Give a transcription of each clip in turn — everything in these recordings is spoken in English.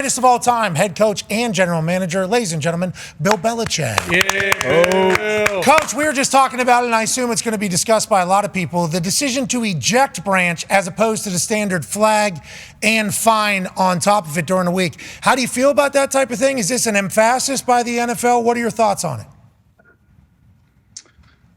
greatest of all time, head coach and general manager, ladies and gentlemen, Bill Belichick. Yeah. Oh. Coach, we were just talking about it, and I assume it's going to be discussed by a lot of people, the decision to eject Branch as opposed to the standard flag and fine on top of it during the week. How do you feel about that type of thing? Is this an emphasis by the NFL? What are your thoughts on it?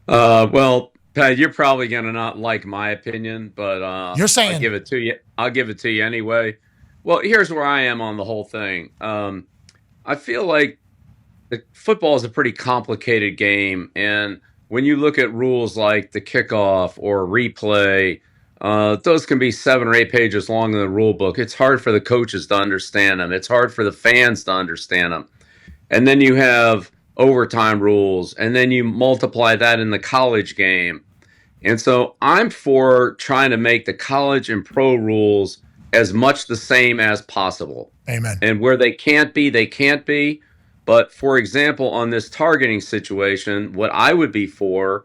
Well, Pat, you're probably going to not like my opinion, but you're saying I'll give it to you. I'll give it to you anyway. Well, here's where I am on the whole thing. I feel like football is a pretty complicated game, and when you look at rules like the kickoff or replay, those can be 7 or 8 pages long in the rule book. It's hard for the coaches to understand them. It's hard for the fans to understand them. And then you have overtime rules, and then you multiply that in the college game. And so I'm for trying to make the college and pro rules as much the same as possible. Amen. And where they can't be, they can't be. But for example, on this targeting situation, what I would be for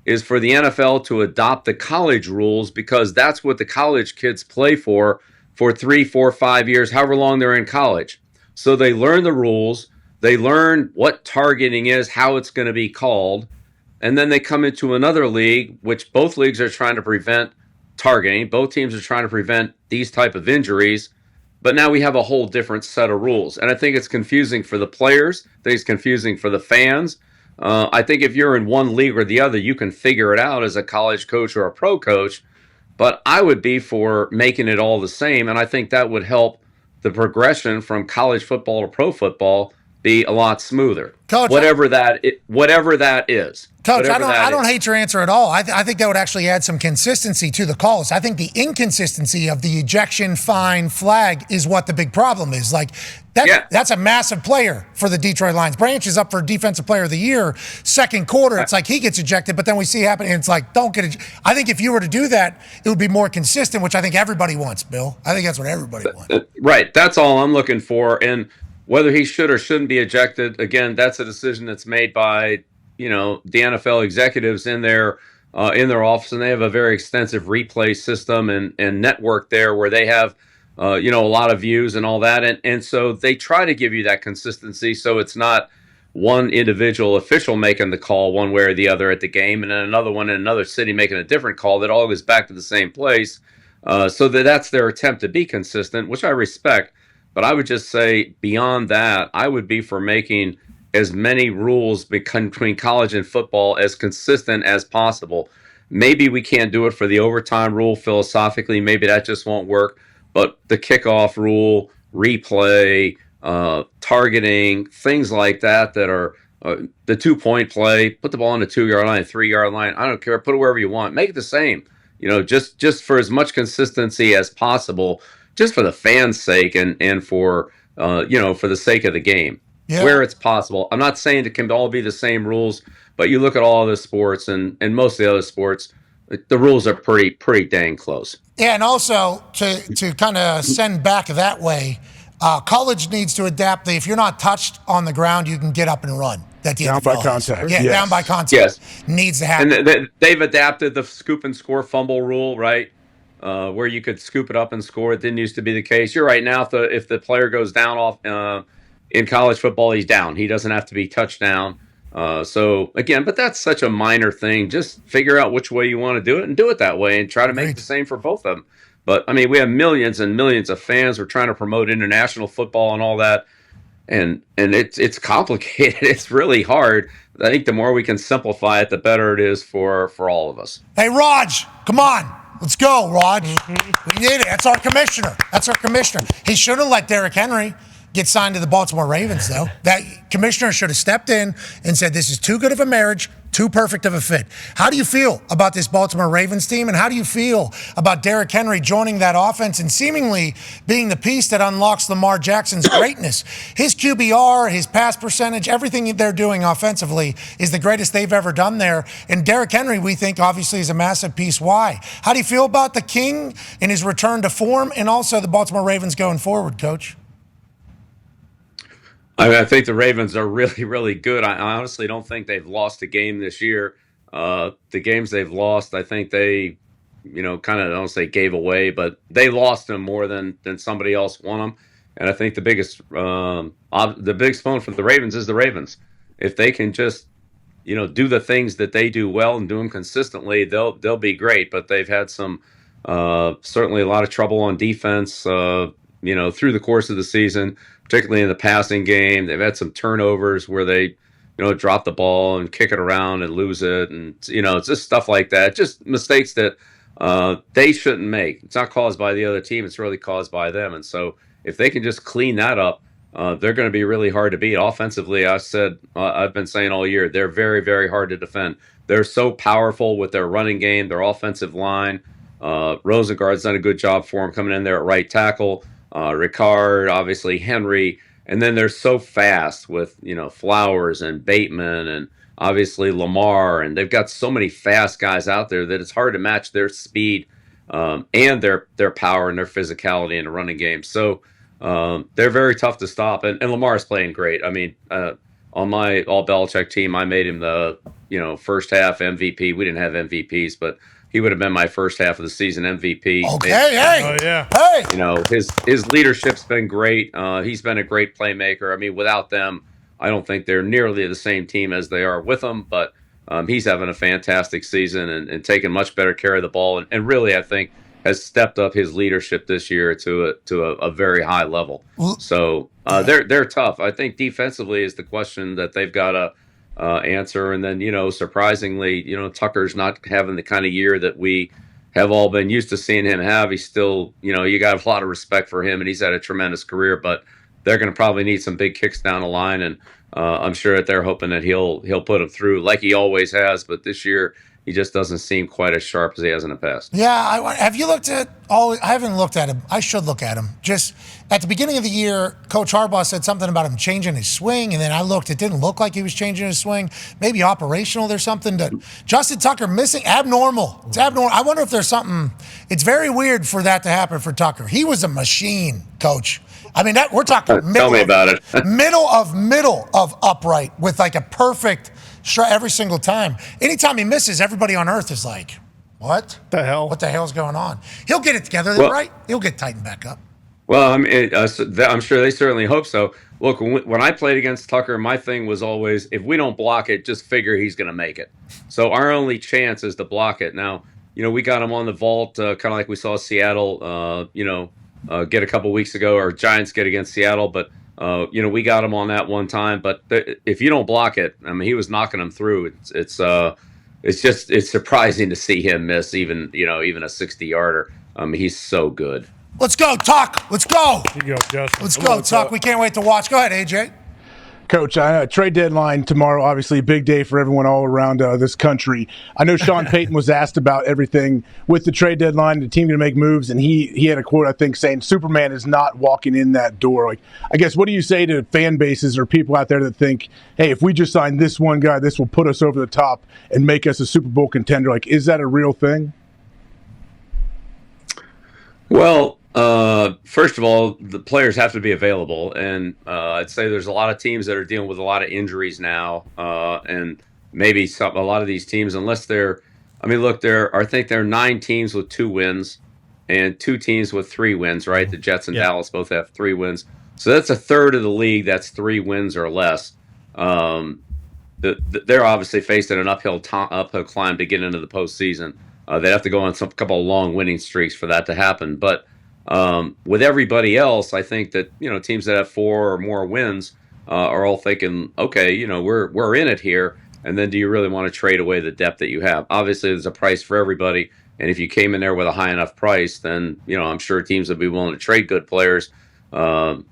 is for the NFL to adopt the college rules, because that's what the college kids play for 3, 4, 5 years, however long they're in college. So they learn the rules. They learn what targeting is, how it's going to be called, and then they come into another league, which both leagues are trying to prevent targeting. Both teams are trying to prevent these type of injuries, but now we have a whole different set of rules. And I think it's confusing for the players. I think it's confusing for the fans. I think if you're in one league or the other, you can figure it out as a college coach or a pro coach, but I would be for making it all the same, and I think that would help the progression from college football to pro football be a lot smoother. Coach, whatever that is. Coach, I don't hate your answer at all. I think that would actually add some consistency to the calls. I think the inconsistency of the ejection, fine, flag is what the big problem is. Like, that's a massive player for the Detroit Lions. Branch is up for Defensive Player of the Year. Second quarter, it's like he gets ejected, but then we see it happen, and it's like, don't get ejected. I think if you were to do that, it would be more consistent, which I think everybody wants, Bill. I think that's what everybody wants. Right. That's all I'm looking for. And whether he should or shouldn't be ejected, again, that's a decision that's made by, the NFL executives in their office, and they have a very extensive replay system and network there where they have, a lot of views and all that. And so they try to give you that consistency, so it's not one individual official making the call one way or the other at the game, and then another one in another city making a different call that all goes back to the same place. So that's their attempt to be consistent, which I respect. But I would just say beyond that, I would be for making as many rules between college and football as consistent as possible. Maybe we can't do it for the overtime rule philosophically. Maybe that just won't work. But the kickoff rule, replay, targeting, things like that are the 2-point play, put the ball on the 2-yard line, 3-yard line. I don't care. Put it wherever you want. Make it the same. Just for as much consistency as possible, just for the fans' sake and for for the sake of the game, where it's possible. I'm not saying it can all be the same rules, but you look at all the sports and most of the other sports, the rules are pretty dang close. Yeah, and also to kind of send back that way, college needs to adapt. If you're not touched on the ground, you can get up and run. Down by contact. Yeah, yes. Down by contact. Yes. Needs to happen. And they've adapted the scoop and score fumble rule, right? Where you could scoop it up and score. It didn't used to be the case. You're right. Now, if the player goes down off in college football, he's down. He doesn't have to be touchdown. So again, but that's such a minor thing. Just figure out which way you want to do it and do it that way, and try to make it the same for both of them. But I mean, we have millions and millions of fans. We're trying to promote international football and all that, and it's complicated. It's really hard. I think the more we can simplify it, the better it is for all of us. Hey, Raj, come on. Let's go, Raj. We need it. That's our commissioner. He shouldn't have let Derrick Henry get signed to the Baltimore Ravens, though. That commissioner should have stepped in and said, this is too good of a marriage, too perfect of a fit. How do you feel about this Baltimore Ravens team, and how do you feel about Derrick Henry joining that offense and seemingly being the piece that unlocks Lamar Jackson's greatness? His QBR, his pass percentage, everything they're doing offensively is the greatest they've ever done there. And Derrick Henry, we think, obviously is a massive piece. Why? How do you feel about the King and his return to form, and also the Baltimore Ravens going forward, Coach? I think the Ravens are really, really good. I honestly don't think they've lost a game this year. The games they've lost, I think they, kind of, I don't say gave away, but they lost them more than somebody else won them. And I think the biggest exponent for the Ravens is the Ravens. If they can just do the things that they do well and do them consistently, they'll be great. But they've had some certainly a lot of trouble on defense, through the course of the season, particularly in the passing game. They've had some turnovers where they drop the ball and kick it around and lose it, and it's just stuff like that, just mistakes that they shouldn't make. It's not caused by the other team; it's really caused by them. And so, if they can just clean that up, they're going to be really hard to beat. Offensively, I've been saying all year, they're very, very hard to defend. They're so powerful with their running game, their offensive line. Rosengard's done a good job for him coming in there at right tackle. Ricard, obviously Henry, and then they're so fast with Flowers and Bateman and obviously Lamar, and they've got so many fast guys out there that it's hard to match their speed and their power and their physicality in the running game. So they're very tough to stop, and Lamar's playing great. I mean, on my all Belichick team, I made him the first half MVP. We didn't have MVPs, but he would have been my first half of the season MVP. Okay, hey, Oh yeah. hey. His leadership's been great. He's been a great playmaker. I mean, without them, I don't think they're nearly the same team as they are with them. But he's having a fantastic season and taking much better care of the ball, and really, I think, has stepped up his leadership this year to a very high level. So they're tough. I think defensively is the question that they've got to answer. And then, surprisingly, Tucker's not having the kind of year that we have all been used to seeing him have. He's still, you got a lot of respect for him, and he's had a tremendous career, but they're going to probably need some big kicks down the line. And I'm sure that they're hoping that he'll put them through like he always has. But this year, he just doesn't seem quite as sharp as he has in the past. Yeah, have you looked at all? I haven't looked at him. I should look at him. Just at the beginning of the year, Coach Harbaugh said something about him changing his swing, and then I looked. It didn't look like he was changing his swing. Maybe operational. There's something to Justin Tucker missing. Abnormal. It's abnormal. I wonder if there's something. It's very weird for that to happen for Tucker. He was a machine, Coach. I mean, we're talking Tell me about it. middle of upright with like a perfect strike every single time. Anytime he misses, everybody on earth is like, what? The hell? What the hell's going on? He'll get it together, though, right? He'll get tightened back up. Well, I'm sure they certainly hope so. Look, when I played against Tucker, my thing was always, if we don't block it, just figure he's going to make it. So our only chance is to block it. Now, we got him on the vault, kind of like we saw Seattle, get a couple weeks ago, or Giants get against Seattle. But, we got him on that one time. But if you don't block it, I mean, he was knocking them through. It's surprising to see him miss even a 60-yarder. He's so good. Let's go, Tuck. Let's go. You go, Justin. Let's go, Tuck. We can't wait to watch. Go ahead, AJ. Coach, trade deadline tomorrow, obviously a big day for everyone all around this country. I know Sean Payton was asked about everything with the trade deadline, the team going to make moves, and he had a quote, I think, saying Superman is not walking in that door. Like, I guess, what do you say to fan bases or people out there that think, hey, if we just sign this one guy, this will put us over the top and make us a Super Bowl contender? Like, is that a real thing? Well, first of all, the players have to be available, and I'd say there's a lot of teams that are dealing with a lot of injuries now, and maybe a lot of these teams, unless I think there are 9 teams with 2 wins, and 2 teams with 3 wins, right? The Jets and Dallas both have 3 wins, so that's a third of the league that's 3 wins or less. They're obviously facing an uphill climb to get into the postseason. They'd have to go on some couple of long winning streaks for that to happen, but. With everybody else, I think that teams that have 4 or more wins are all thinking, okay, we're in it here. And then, do you really want to trade away the depth that you have? Obviously, there's a price for everybody, and if you came in there with a high enough price, then I'm sure teams would be willing to trade good players. I don't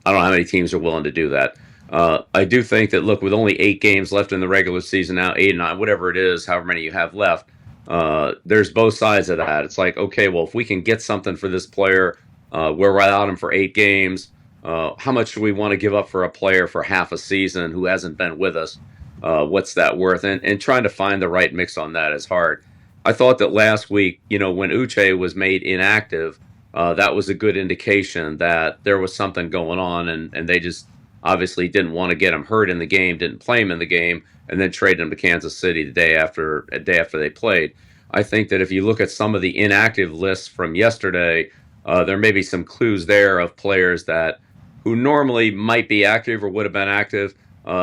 know how many teams are willing to do that. I do think that with only 8 games left in the regular season now, 8 and 9, whatever it is, however many you have left. There's both sides of that. It's like, okay, well, if we can get something for this player, we're without him for 8 games. How much do we want to give up for a player for half a season who hasn't been with us? What's that worth? And trying to find the right mix on that is hard. I thought that last week, when Uche was made inactive, that was a good indication that there was something going on, and they just obviously didn't want to get him hurt in the game, didn't play him in the game, and then traded him to Kansas City a day after they played. I think that if you look at some of the inactive lists from yesterday, there may be some clues there of players that who normally might be active or would have been active.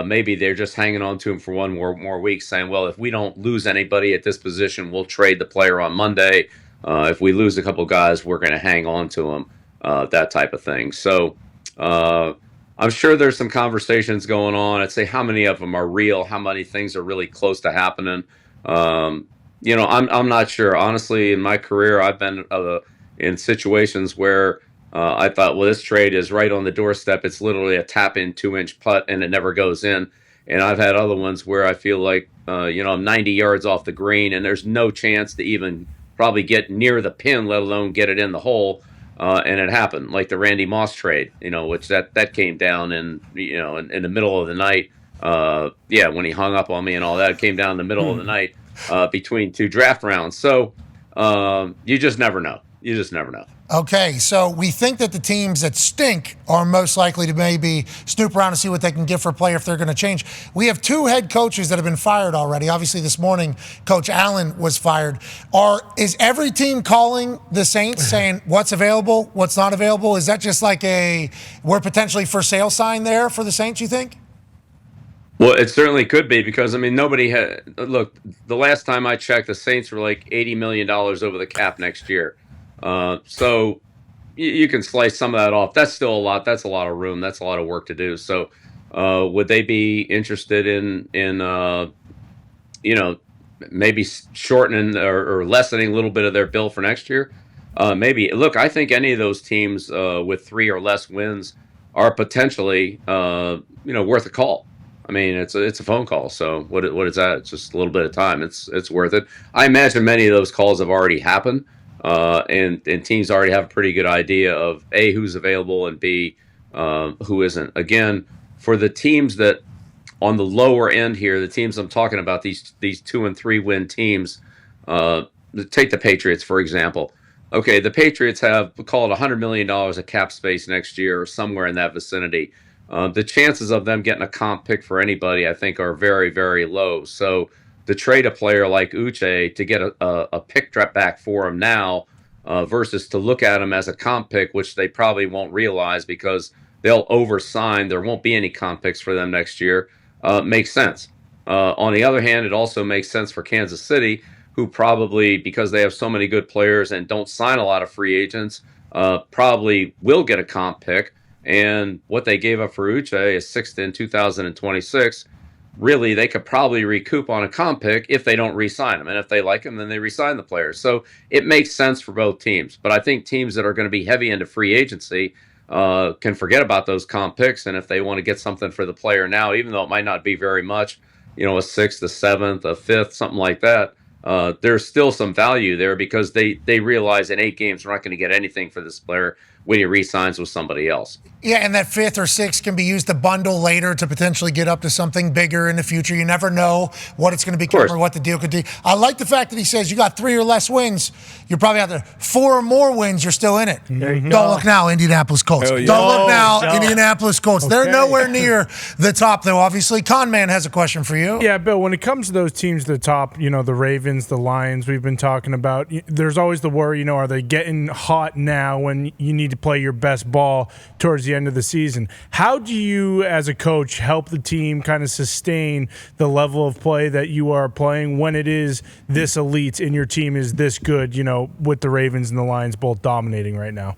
Maybe they're just hanging on to him for one more week, saying, well, if we don't lose anybody at this position, we'll trade the player on Monday. If we lose a couple guys, we're going to hang on to him, that type of thing. So I'm sure there's some conversations going on. I'd say how many of them are real, how many things are really close to happening. I'm not sure. Honestly, in my career, I've been in situations where I thought, well, this trade is right on the doorstep. It's literally a tap-in 2-inch putt, and it never goes in. And I've had other ones where I feel like, I'm 90 yards off the green, and there's no chance to even probably get near the pin, let alone get it in the hole. And it happened, like the Randy Moss trade, which that came down in the middle of the night. When he hung up on me and all that, it came down in the middle of the night between two draft rounds. So you just never know. You just never know. Okay, so we think that the teams that stink are most likely to maybe snoop around and see what they can get for a player if they're going to change. We have 2 head coaches that have been fired already. Obviously, this morning, Coach Allen was fired. Is every team calling the Saints saying what's available, what's not available? Is that just like we're potentially for sale sign there for the Saints, you think? Well, it certainly could be because, nobody had – look, the last time I checked, the Saints were like $80 million over the cap next year. So you can slice some of that off. That's still a lot. That's a lot of room. That's a lot of work to do. So would they be interested in maybe shortening or lessening a little bit of their bill for next year? Maybe. Look, I think any of those teams with 3 or less wins are potentially worth a call. It's a phone call. So what is that? It's just a little bit of time. It's worth it. I imagine many of those calls have already happened. And teams already have a pretty good idea of A, who's available, and B, who isn't. Again, for the teams that on the lower end here, the teams I'm talking about, these 2 and 3 win teams, take the Patriots, for example. Okay, the Patriots have, call it $100 million of cap space next year or somewhere in that vicinity. The chances of them getting a comp pick for anybody, I think, are very, very low. So to trade a player like Uche to get a pick back for him now versus to look at him as a comp pick, which they probably won't realize because they'll oversign. There won't be any comp picks for them next year. Makes sense. On the other hand, it also makes sense for Kansas City, who probably, because they have so many good players and don't sign a lot of free agents, probably will get a comp pick. And what they gave up for Uche is 6th in 2026. Really, they could probably recoup on a comp pick if they don't re-sign him. And if they like him, then they re-sign the player. So it makes sense for both teams. But I think teams that are going to be heavy into free agency can forget about those comp picks. And if they want to get something for the player now, even though it might not be very much, a 6th, a 7th, a 5th, something like that, there's still some value there because they realize in 8 games we're not going to get anything for this player when he re-signs with somebody else. Yeah, and that 5th or 6th can be used to bundle later to potentially get up to something bigger in the future. You never know what it's going to become or what the deal could be. I like the fact that he says you got 3 or less wins. You're probably out there 4 or more wins. You're still in it. Don't look now, Indianapolis Colts. Don't look now, Indianapolis Colts. Okay. They're nowhere near the top, though, obviously. Conman has a question for you. Yeah, Bill, when it comes to those teams at the top, the Ravens, the Lions we've been talking about, there's always the worry, are they getting hot now when you need to play your best ball towards the end of the season? How do you, as a coach, help the team kind of sustain the level of play that you are playing when it is this elite and your team is this good, with the Ravens and the Lions both dominating right now?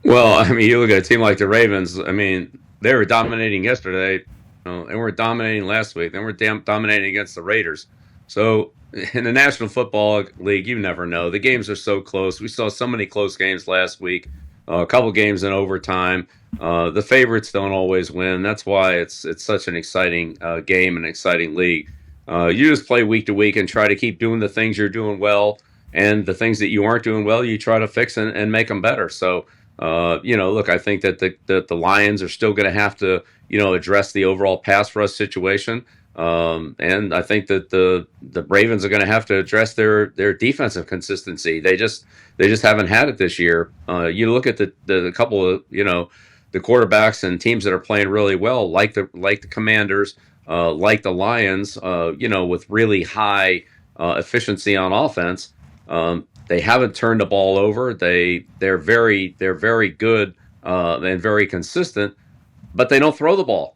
Well, you look at a team like the Ravens, they were dominating yesterday, they weren't dominating last week, they were dominating against the Raiders. So in the National Football League, you never know. The games are so close. We saw so many close games last week, a couple games in overtime. The favorites don't always win. That's why it's such an exciting game and exciting league. You just play week to week and try to keep doing the things you're doing well, and the things that you aren't doing well, you try to fix and make them better. So, look, I think that the Lions are still going to have to, address the overall pass rush situation. And I think that the Ravens are going to have to address their defensive consistency. They just haven't had it this year. You look at the couple of the quarterbacks and teams that are playing really well, like the Commanders, like the Lions, with really high efficiency on offense. They haven't turned the ball over. They're very good and very consistent, but they don't throw the ball,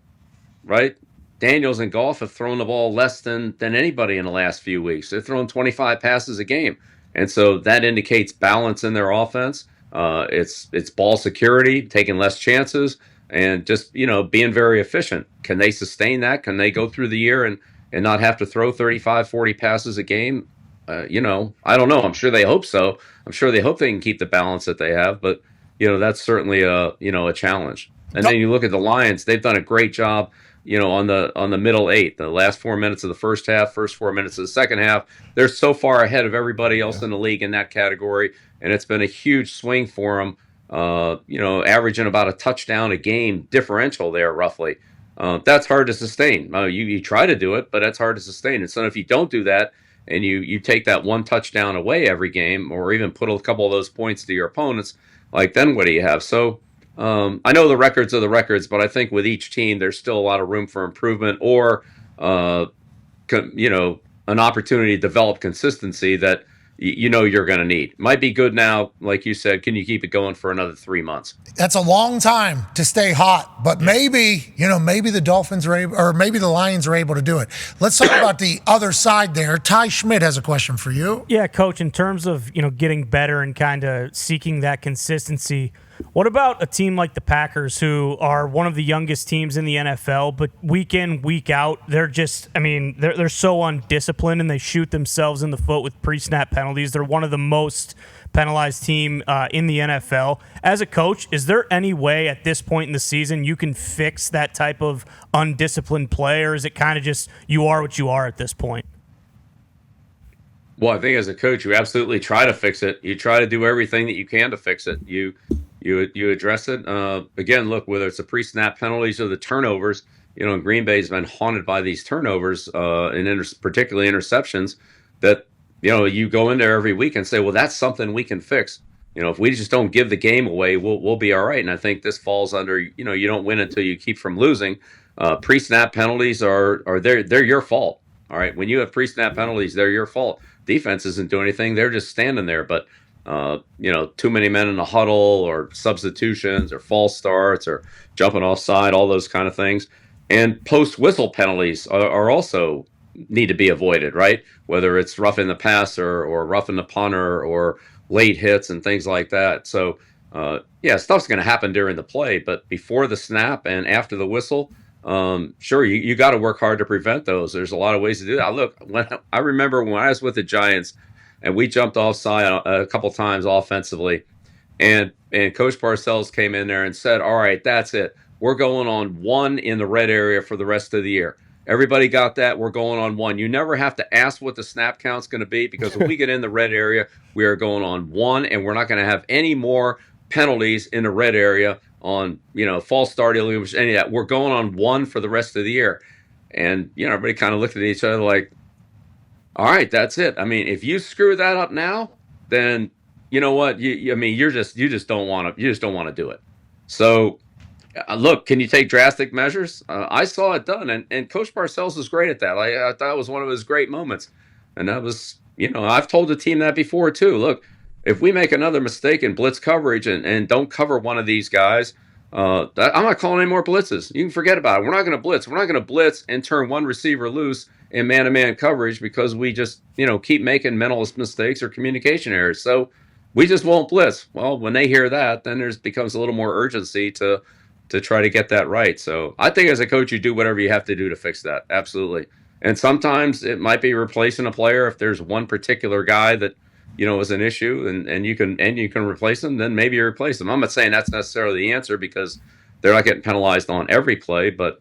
right? Daniels and Goff have thrown the ball less than anybody in the last few weeks. They're throwing 25 passes a game, and so that indicates balance in their offense. It's ball security, taking less chances, and just being very efficient. Can they sustain that? Can they go through the year and not have to throw 35, 40 passes a game? I don't know. I'm sure they hope so. I'm sure they hope they can keep the balance that they have, but that's certainly a challenge. And then you look at the Lions; they've done a great job, on the middle eight, the last 4 minutes of the first half, first 4 minutes of the second half. They're so far ahead of everybody else in the league in that category, and it's been a huge swing for them. Averaging about a touchdown a game differential there, roughly. That's hard to sustain. You try to do it, but that's hard to sustain. And so if you don't do that, and you take that one touchdown away every game, or even put a couple of those points to your opponents, like then what do you have? So I know the records are the records, but I think with each team there's still a lot of room for improvement, or an opportunity to develop consistency that you're going to need. Might be good now, like you said. Can you keep it going for another 3 months? That's a long time to stay hot, but maybe the Dolphins are able, or maybe the Lions are able to do it. Let's talk about the other side there. Ty Schmidt has a question for you. Yeah, Coach, in terms of, getting better and kind of seeking that consistency, what about a team like the Packers, who are one of the youngest teams in the NFL, but week in, week out, they're just, they're so undisciplined, and they shoot themselves in the foot with pre-snap penalties. They're one of the most penalized team in the NFL. As a coach, is there any way at this point in the season you can fix that type of undisciplined play, or is it kind of just you are what you are at this point? Well, I think as a coach, you absolutely try to fix it. You try to do everything that you can to fix it. You address it. Again, look, whether it's the pre-snap penalties or the turnovers, Green Bay's been haunted by these turnovers and particularly interceptions that, you go in there every week and say, well, that's something we can fix. If we just don't give the game away, we'll be all right. And I think this falls under, you don't win until you keep from losing. Pre-snap penalties they're your fault. All right. When you have pre-snap penalties, they're your fault. Defense isn't doing anything. They're just standing there. But, too many men in the huddle, or substitutions, or false starts, or jumping offside, all those kind of things. And post-whistle penalties are also need to be avoided, right? Whether it's roughing the passer, or roughing the punter, or late hits and things like that. So, stuff's going to happen during the play, but before the snap and after the whistle, sure, you got to work hard to prevent those. There's a lot of ways to do that. Look, I remember when I was with the Giants and we jumped offside a couple times offensively, and Coach Parcells came in there and said, all right, that's it. We're going on one in the red area for the rest of the year. Everybody got that? We're going on one. You never have to ask what the snap count's going to be, because when we get in the red area, we are going on one, and we're not going to have any more penalties in the red area on, false start, any of that. We're going on one for the rest of the year. And, everybody kind of looked at each other like, all right, that's it. If you screw that up now, then you know what? You just don't want to do it. So, look, can you take drastic measures? I saw it done, and Coach Parcells was great at that. I thought it was one of his great moments. And that was, I've told the team that before too. Look, if we make another mistake in blitz coverage and don't cover one of these guys, I'm not calling any more blitzes. You can forget about it. We're not going to blitz. We're not going to blitz and turn one receiver loose in man-to-man coverage because we just, keep making mental mistakes or communication errors. So we just won't blitz. Well, when they hear that, then becomes a little more urgency to try to get that right. So I think as a coach, you do whatever you have to do to fix that. Absolutely. And sometimes it might be replacing a player. If there's one particular guy that, is an issue and you can replace them, then maybe you replace them. I'm not saying that's necessarily the answer, because they're not getting penalized on every play, but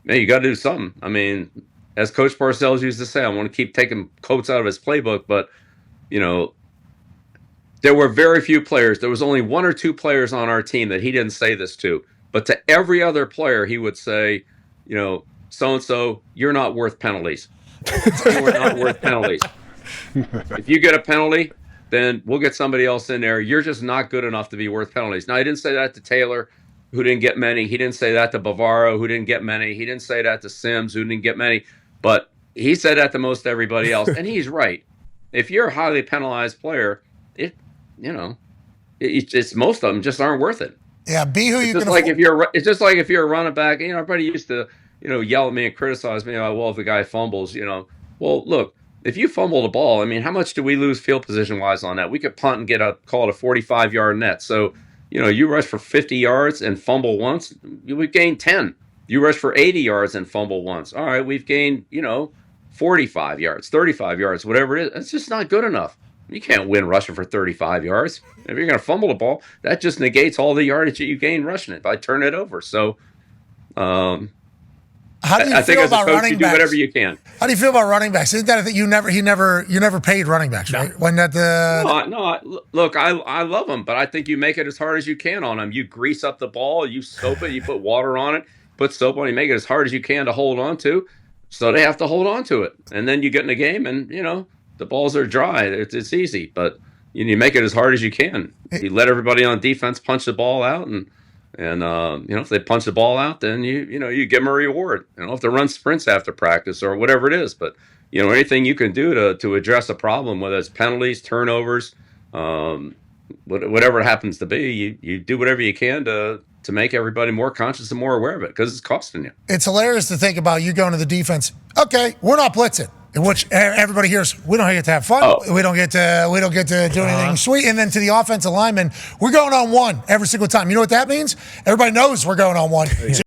man, you got to do something. As Coach Parcells used to say, I want to keep taking quotes out of his playbook, but, there were very few players. There was only one or two players on our team that he didn't say this to. But to every other player, he would say, so-and-so, you're not worth penalties. You are not worth penalties. If you get a penalty, then we'll get somebody else in there. You're just not good enough to be worth penalties. Now, he didn't say that to Taylor, who didn't get many. He didn't say that to Bavaro, who didn't get many. He didn't say that to Sims, who didn't get many. But he said that to most everybody else. And he's right. If you're a highly penalized player, it's most of them just aren't worth it. Yeah, be who you It's can just like afford. it's just like if you're a running back. Everybody used to yell at me and criticize me. Well, if the guy fumbles, well, look, if you fumble the ball, I mean, how much do we lose field position wise on that? We could punt and call it a 45-yard net. So you rush for 50 yards and fumble once, we've gained 10. You rush for 80 yards and fumble once. All right, we've gained 45 yards, 35 yards, whatever it is. It's just not good enough. You can't win rushing for 35 yards. If you're going to fumble the ball, that just negates all the yardage that you gain rushing it by turning it over. So, How do you I think feel as a about coach, running you do backs? whatever you can. How do you feel about running backs? Isn't that a thing? You never paid running backs, right? When that Look, I love them, but I think you make it as hard as you can on them. You grease up the ball, you soap it, you put water on it, put soap on it, you make it as hard as you can to hold on to. So they have to hold on to it. And then you get in the game and, the balls are dry. It's easy, but you make it as hard as you can. You let everybody on defense punch the ball out, and if they punch the ball out, then you give them a reward. If they run sprints after practice or whatever it is, but anything you can do to address a problem, whether it's penalties, turnovers, whatever it happens to be, you do whatever you can to make everybody more conscious and more aware of it, because it's costing you. It's hilarious to think about you going to the defense. Okay, we're not blitzing. In which everybody hears, we don't get to have fun. Oh. We don't get to do anything sweet. And then to the offensive lineman, we're going on one every single time. You know what that means? Everybody knows we're going on one. So